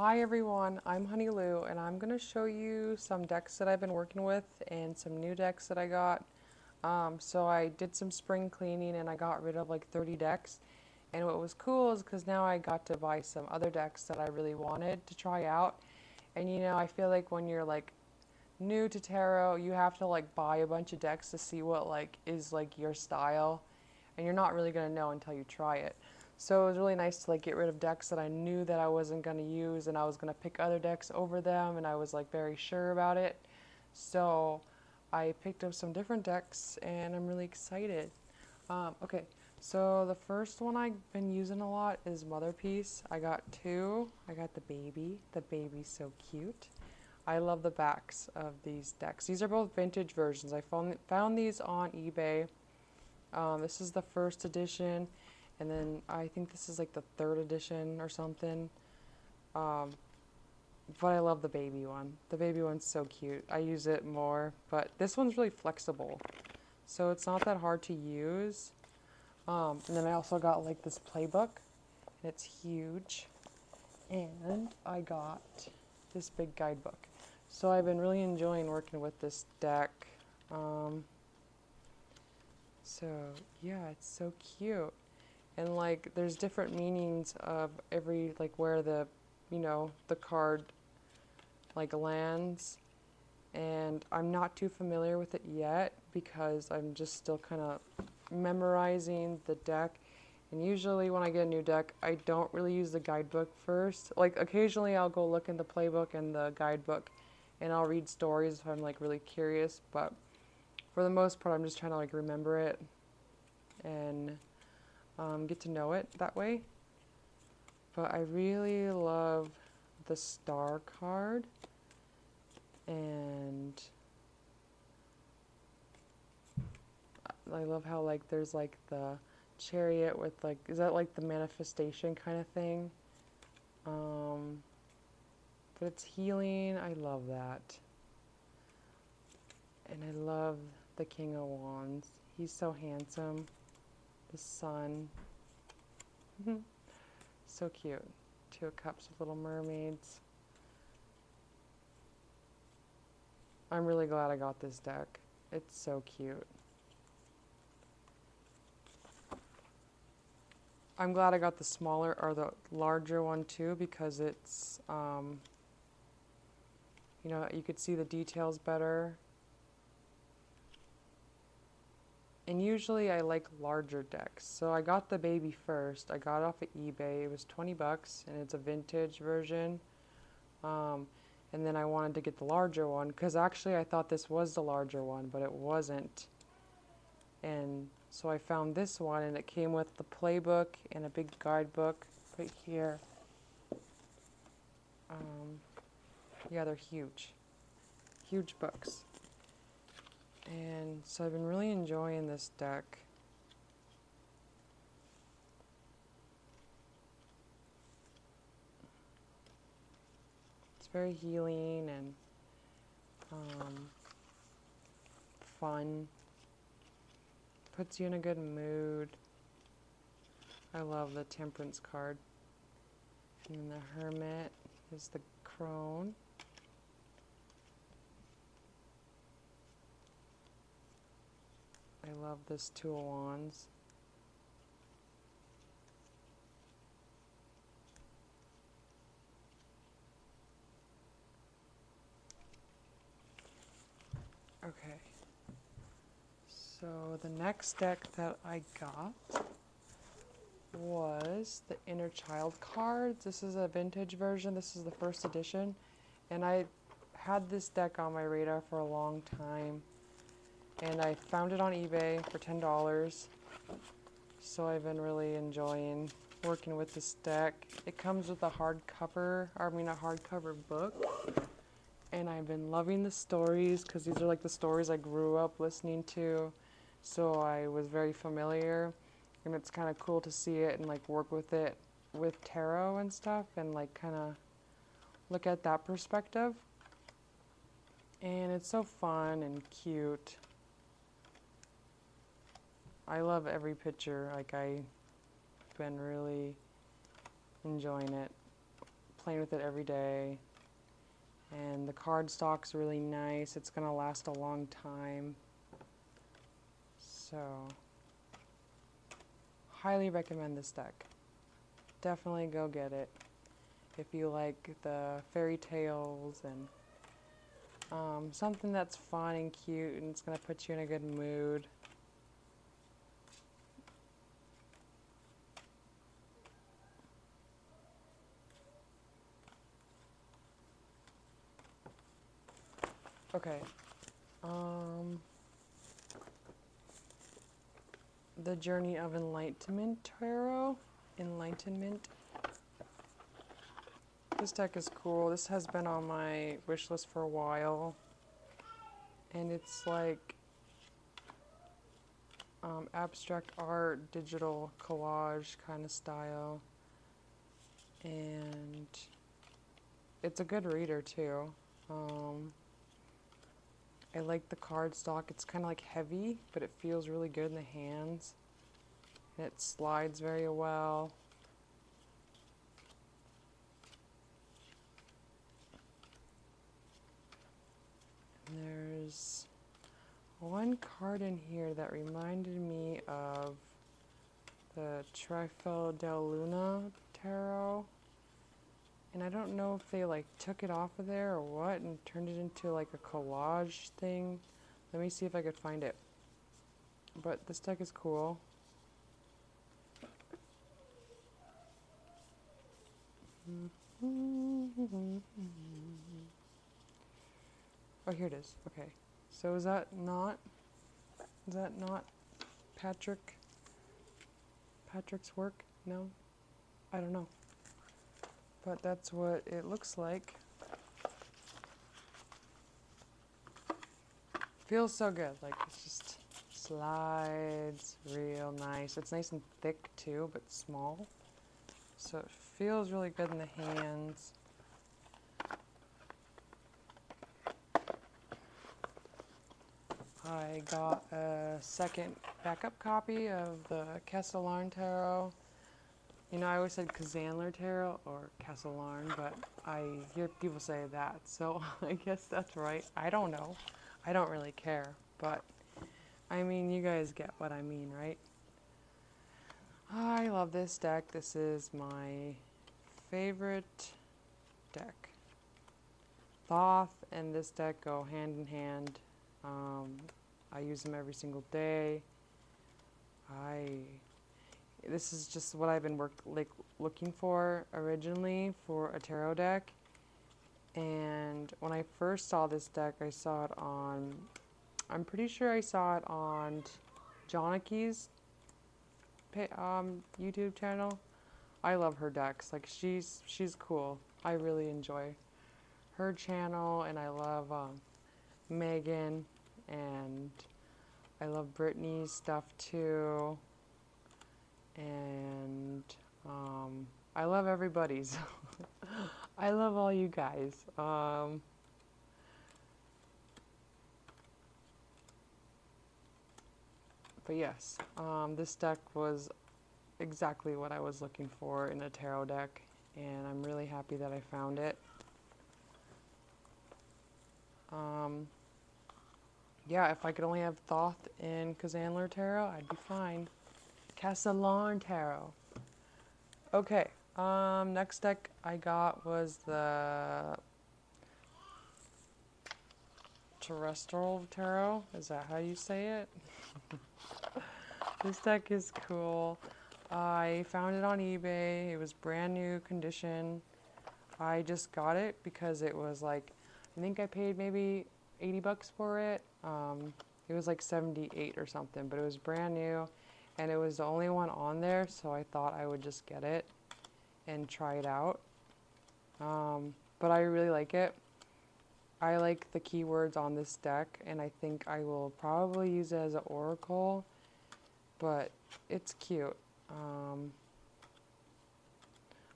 Hi everyone, I'm Honey Lou and I'm going to show you some decks that I've been working with and some new decks that I got. So I did some spring cleaning and I got rid of like 30 decks. And what was cool is because now I got to buy some other decks that I really wanted to try out. And I feel like when you're like new to tarot, you have to like buy a bunch of decks to see what like is like your style. And you're not really going to know until you try it. So it was really nice to like get rid of decks that I knew that I wasn't going to use and I was going to pick other decks over them and I was like very sure about it. So I picked up some different decks and I'm really excited. Okay, so the first one I've been using a lot is Mother Peace. I got two. I got the baby. The baby's so cute. I love the backs of these decks. These are both vintage versions. I found these on eBay. This is the first edition, and then I think this is like the third edition or something. Um, but I love the baby one. The baby one's so cute. I use it more, but this one's really flexible, so it's not that hard to use. And then I also got like this playbook, and it's huge. And I got this big guidebook. So I've been really enjoying working with this deck. So yeah, it's so cute. And like there's different meanings of every like where the the card like lands, and I'm not too familiar with it yet because I'm just still kind of memorizing the deck. And usually when I get a new deck, I don't really use the guidebook first. Like occasionally I'll go look in the playbook and the guidebook and I'll read stories if I'm like really curious, but for the most part I'm just trying to like remember it and get to know it that way. But I really love the star card, and I love how like there's like the chariot with like, is that like the manifestation kind of thing? But it's healing. I love that. And I love the King of Wands. He's so handsome. The sun. So cute. Two of Cups with little mermaids. I'm really glad I got this deck. It's so cute. I'm glad I got the smaller or the larger one too because it's, you could see the details better. And usually I like larger decks. So I got the baby first. I got it off of eBay. It was 20 bucks and it's a vintage version. And then I wanted to get the larger one because actually I thought this was the larger one, but it wasn't. And so I found this one and it came with the playbook and a big guidebook right here. Yeah, they're huge. Huge books. And so I've been really enjoying this deck. It's very healing and fun. Puts you in a good mood. I love the Temperance card. And then the Hermit is the crone. I love this Two of Wands. Okay. So the next deck that I got was the Inner Child cards. This is a vintage version. This is the first edition. And I had this deck on my radar for a long time. And I found it on eBay for $10. So I've been really enjoying working with this deck. It comes with a hardcover book. And I've been loving the stories because these are like the stories I grew up listening to. So I was very familiar. And it's kind of cool to see it and like work with it with tarot and stuff and like kind of look at that perspective. And it's so fun and cute. I love every picture. Like I've been really enjoying it. playing with it every day. And the cardstock's really nice. It's gonna last a long time. So, highly recommend this deck. Definitely go get it if you like the fairy tales and something that's fun and cute and it's gonna put you in a good mood. Okay. The Journey of Enlightenment Tarot. Enlightenment. This deck is cool. This has been on my wish list for a while. And it's like abstract art, digital collage kind of style. And it's a good reader too. I like the cardstock. It's kind of like heavy, but it feels really good in the hands. And it slides very well. And there's one card in here that reminded me of the Trifle del Luna Tarot. And I don't know if they like took it off of there or what and turned it into like a collage thing. Let me see if I could find it. But this deck is cool. Oh, here it is. Okay. So is that not Patrick's work? No? I don't know. But that's what it looks like. Feels so good. Like it just slides real nice. It's nice and thick too, but small. So it feels really good in the hands. I got a second backup copy of the Castellarn Tarot. You know, I always said Kazanler Tarot or Castellarn, but I hear people say that, so I guess that's right. I don't know. I don't really care, but I mean, you guys get what I mean, right? I love this deck. This is my favorite deck. Thoth and this deck go hand in hand. I use them every single day. This is just what I've been looking for originally for a tarot deck. And when I first saw this deck, I saw it on, I'm pretty sure I saw it on Joniki's YouTube channel. I love her decks. Like she's cool. I really enjoy her channel, and I love Megan, and I love Brittany's stuff too. And I love everybody's. I love all you guys. But yes, this deck was exactly what I was looking for in a tarot deck, and I'm really happy that I found it. Yeah, if I could only have Thoth and Kazanler Tarot, I'd be fine. Castellarn Tarot. Okay, next deck I got was the Terrestrial Tarot. Is that how you say it? This deck is cool. I found it on eBay. It was brand new condition. I just got it because it was like, I think I paid maybe 80 bucks for it. It was like 78 or something, but it was brand new. And it was the only one on there, so I thought I would just get it and try it out. But I really like it. I like the keywords on this deck, and I think I will probably use it as an oracle, but it's cute.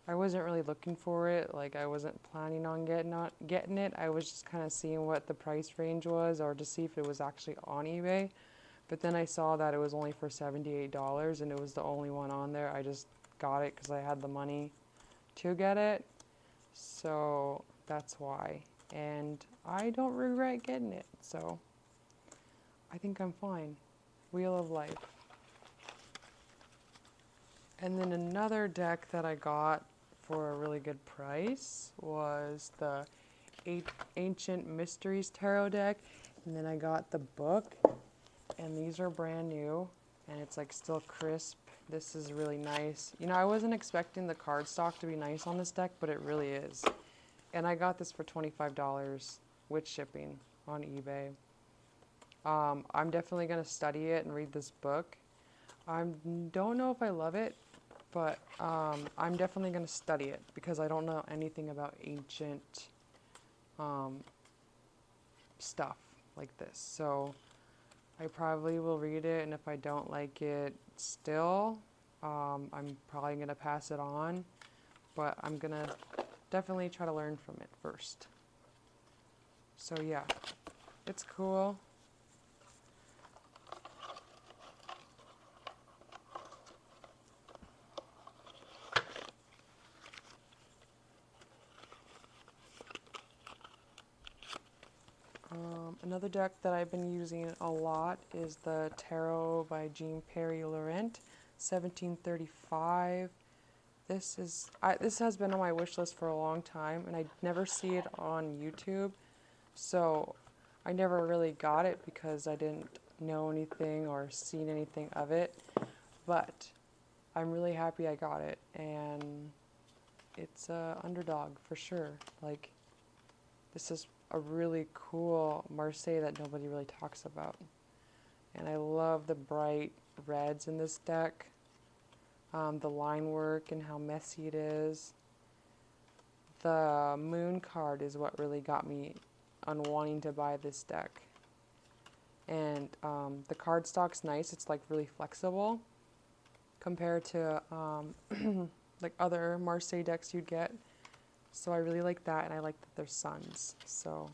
I wasn't really looking for it. Like, I wasn't planning on getting it. I was just kind of seeing what the price range was, or to see if it was actually on eBay. But then I saw that it was only for $78 and it was the only one on there. I just got it because I had the money to get it. So that's why. And I don't regret getting it, so I think I'm fine. Wheel of Life. And then another deck that I got for a really good price was the Ancient Mysteries Tarot deck. And then I got the book, and these are brand new, and it's like still crisp. This is really nice. You know, I wasn't expecting the cardstock to be nice on this deck, but it really is. And I got this for $25 with shipping on eBay. I'm definitely going to study it and read this book. I don't know if I love it, but I'm definitely going to study it because I don't know anything about ancient stuff like this. So I probably will read it, and if I don't like it still, I'm probably going to pass it on, but I'm going to definitely try to learn from it first. So yeah, it's cool. Another deck that I've been using a lot is the Tarot by Jean Perry Laurent, 1735. This has been on my wish list for a long time, and I never see it on YouTube, so I never really got it because I didn't know anything or seen anything of it. But I'm really happy I got it, and it's a underdog for sure. Like, this is a really cool Marseille that nobody really talks about. And I love the bright reds in this deck. The line work and how messy it is. The moon card is what really got me on wanting to buy this deck. And the cardstock's nice. It's like really flexible compared to like other Marseille decks you'd get. So I really like that, and I like that they're suns. So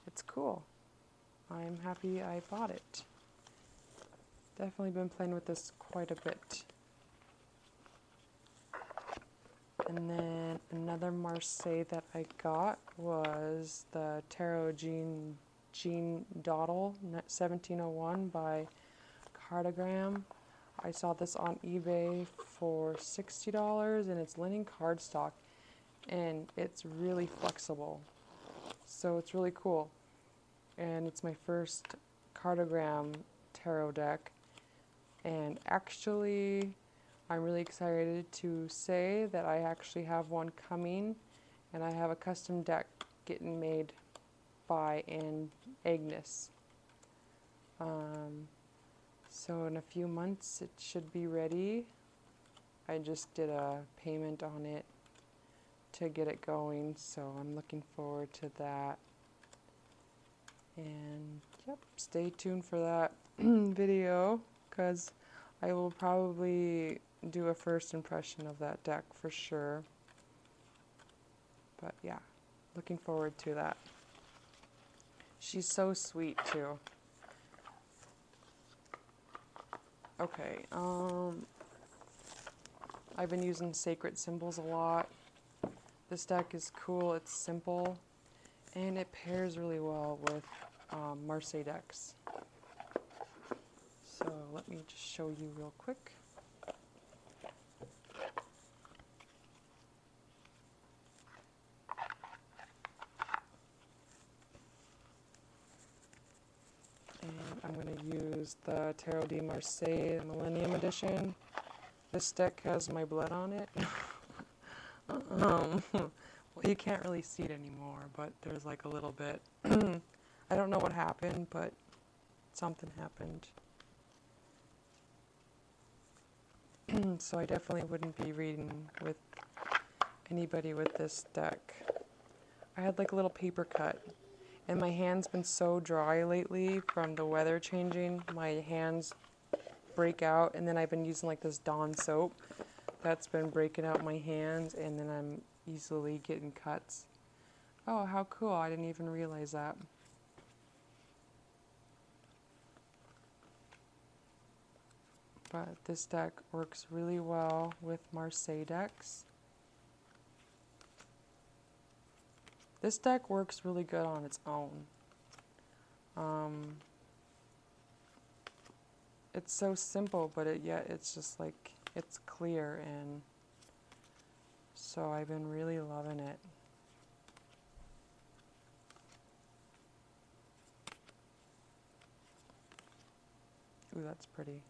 it's cool. I'm happy I bought it. Definitely been playing with this quite a bit. And then another Marseille that I got was the Tarot Jean Dawdle 1701 by Cartogram. I saw this on eBay for $60, and it's linen cardstock, and it's really flexible. So it's really cool. And it's my first Cartogram tarot deck. And actually, I'm really excited to say that I actually have one coming, and I have a custom deck getting made by Agnes. So in a few months it should be ready. I just did a payment on it to get it going, so I'm looking forward to that. And yep, stay tuned for that video, because I will probably do a first impression of that deck for sure. But yeah, looking forward to that. She's so sweet too. Okay, I've been using Sacred Symbols a lot. This deck is cool, it's simple, and it pairs really well with Marseille decks. So let me just show you real quick. And I'm going to use the Tarot de Marseille Millennium Edition. This deck has my blood on it. Well, you can't really see it anymore, but there's like a little bit. I don't know what happened, but something happened. So I definitely wouldn't be reading with anybody with this deck. I had like a little paper cut, and my hand's been so dry lately from the weather changing. My hands break out, and then I've been using like this Dawn soap that's been breaking out my hands, and then I'm easily getting cuts. Oh, how cool. I didn't even realize that. But this deck works really well with Marseille decks. This deck works really good on its own. It's so simple, but yet it's just like, it's clear, and so I've been really loving it. Ooh, that's pretty.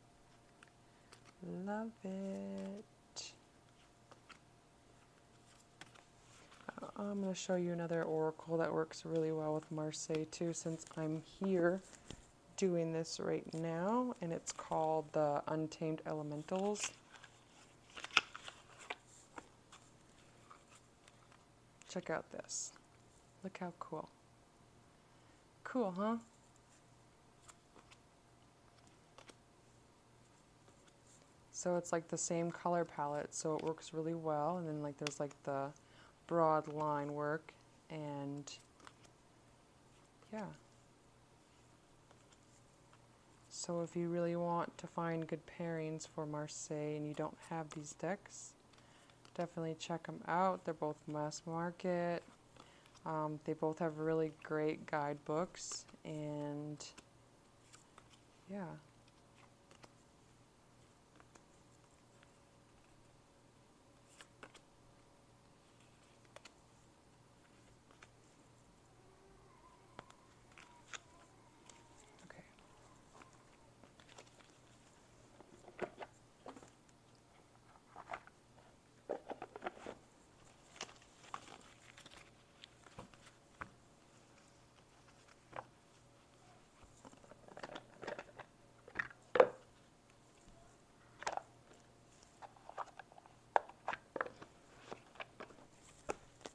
Love it. I'm going to show you another oracle that works really well with Marseille too, since I'm here doing this right now, and it's called the Untamed Elementals. Check out this. Look how cool. Cool, huh? So it's like the same color palette, so it works really well. And then like there's like the broad line work, and yeah. So if you really want to find good pairings for Marseille and you don't have these decks, definitely check them out. They're both mass market. They both have really great guidebooks, and yeah.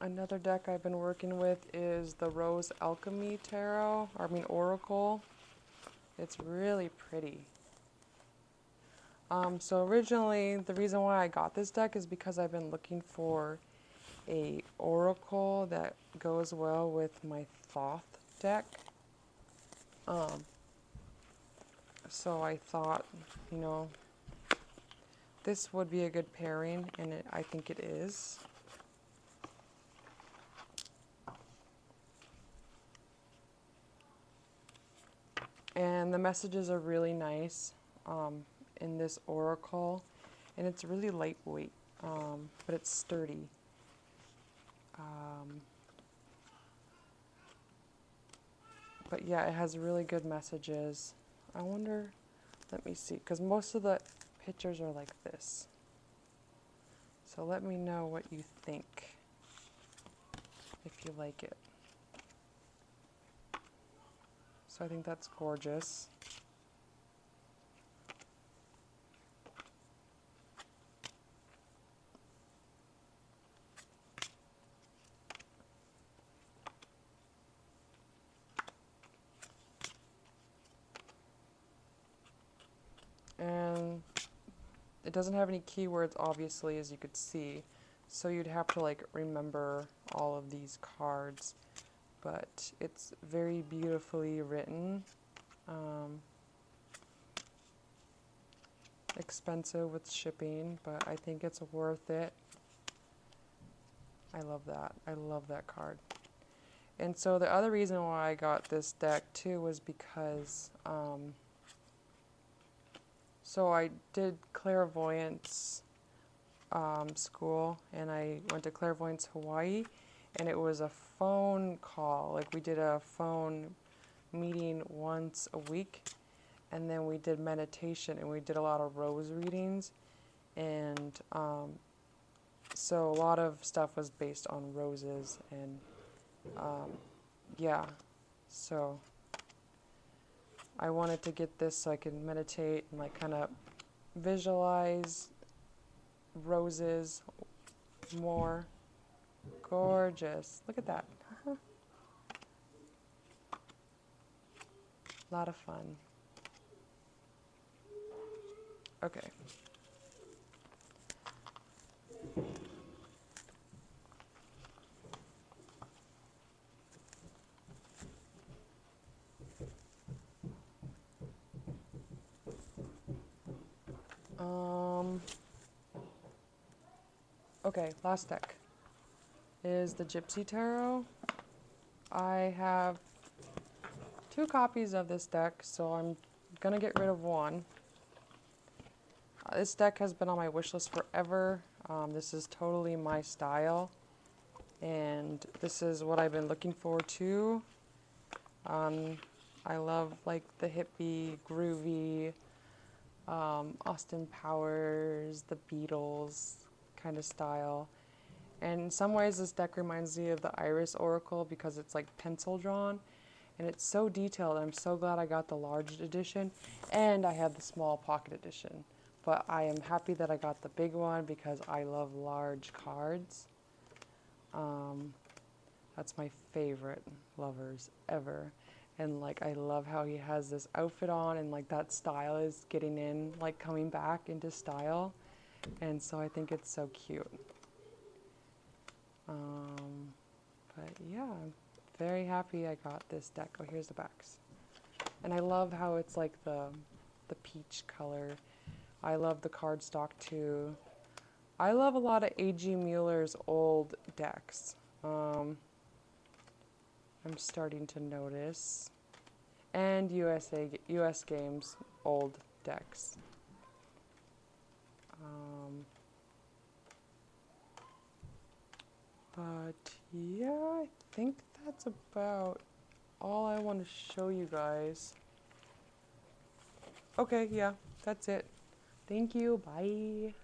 Another deck I've been working with is the Rose Alchemy Tarot, Oracle. It's really pretty. So originally, the reason why I got this deck is because I've been looking for a oracle that goes well with my Thoth deck. So I thought, you know, this would be a good pairing, and I think it is. And the messages are really nice in this oracle, and it's really lightweight, but it's sturdy. But yeah, it has really good messages. I wonder, let me see, because most of the pictures are like this. So let me know what you think, if you like it. So I think that's gorgeous. And it doesn't have any keywords, obviously, as you could see. So you'd have to like remember all of these cards. But it's very beautifully written. Expensive with shipping, but I think it's worth it. I love that. I love that card. And so the other reason why I got this deck too was because so I did clairvoyance school, and I went to Clairvoyance Hawaii, and it was a phone call. Like, we did a phone meeting once a week, and then we did meditation, and we did a lot of rose readings, and so a lot of stuff was based on roses, and yeah, so I wanted to get this so I could meditate and like kind of visualize roses more. Gorgeous. Look at that. A lot of fun. Okay. Okay, last deck is the Gypsy Tarot. I have 2 copies of this deck, so I'm gonna get rid of one. This deck has been on my wish list forever. This is totally my style, and this is what I've been looking forward to. I love like the hippie, groovy, Austin Powers, the Beatles kind of style. And in some ways this deck reminds me of the Iris Oracle because it's like pencil drawn and it's so detailed. I'm so glad I got the large edition and I have the small pocket edition. But I am happy that I got the big one because I love large cards. That's my favorite Lovers ever. And like I love how he has this outfit on and like that style is getting in, like coming back into style. And so I think it's so cute. But yeah, I'm very happy I got this deck. Oh, here's the backs. And I love how it's like the peach color. I love the cardstock too. I love a lot of A.G. Mueller's old decks. I'm starting to notice. And US Games old decks. But yeah, I think that's about all I want to show you guys. Okay, yeah, that's it. Thank you. Bye.